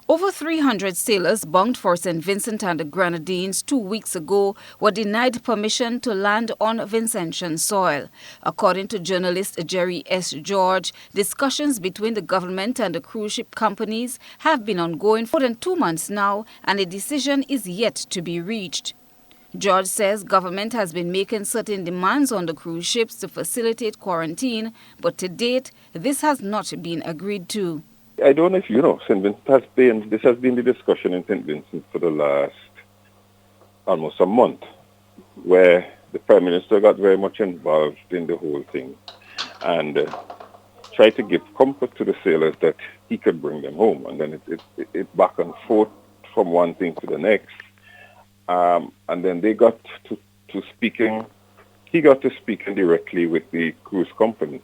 Over 300 sailors bound for St. Vincent and the Grenadines 2 weeks ago were denied permission to land on Vincentian soil. According to journalist Jerry S. George, discussions between the government and the cruise ship companies have been ongoing for more than 2 months now, and a decision is yet to be reached. George says government has been making certain demands on the cruise ships to facilitate quarantine, but to date, this has not been agreed to. I don't know if you know, this has been the discussion in St. Vincent for the last almost a month, where the Prime Minister got very much involved in the whole thing and tried to give comfort to the sailors that he could bring them home. And then it back and forth from one thing to the next. And then they got to speaking, he got to speaking directly with the cruise company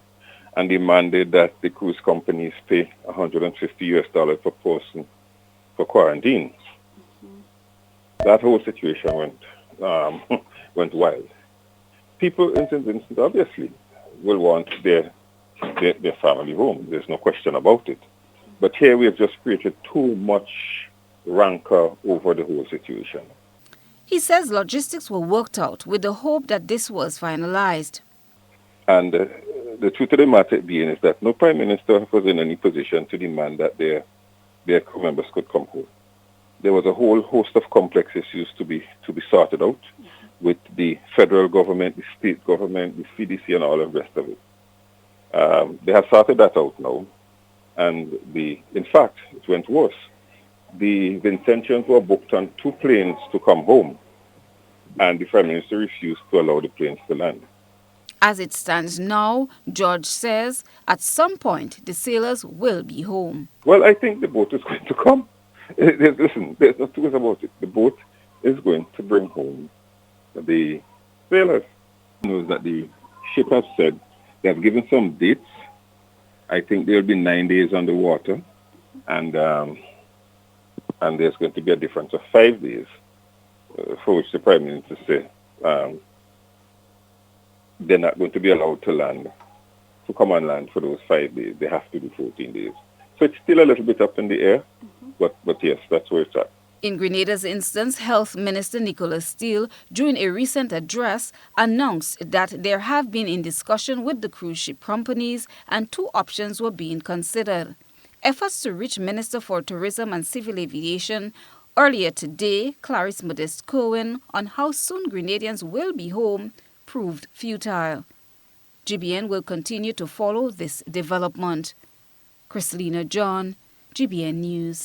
and demanded that the cruise companies pay $150 per person for quarantine. That whole situation went wild. People in St. Vincent obviously will want their family home. There's no question about it. But here we have just created too much rancor over the whole situation. He says logistics were worked out with the hope that this was finalized. And the truth of the matter being is that no Prime Minister was in any position to demand that their crew members could come home. There was a whole host of complex issues to be sorted out with the federal government, the state government, the CDC, and all the rest of it. They have sorted that out now, and in fact, it went worse. The Vincentians were booked on 2 planes to come home, and the Prime Minister refused to allow the planes to land. As it stands now, George says at some point the sailors will be home. Well, I think the boat is going to come. Listen, there's no two ways about it. The boat is going to bring home the sailors. Knows that the ship has said they have given some dates. I think there will be 9 days on the water, and there's going to be a difference of 5 days, for which the Prime Minister said they're not going to be allowed to come on land for those 5 days. They have to do 14 days. So it's still a little bit up in the air, but yes, that's where it's at. In Grenada's instance, Health Minister Nicholas Steele, during a recent address, announced that there have been in discussion with the cruise ship companies and 2 options were being considered. Efforts to reach Minister for Tourism and Civil Aviation earlier today, Clarice Modest Cohen, on how soon Grenadians will be home proved futile. GBN will continue to follow this development. Christelina John, GBN News.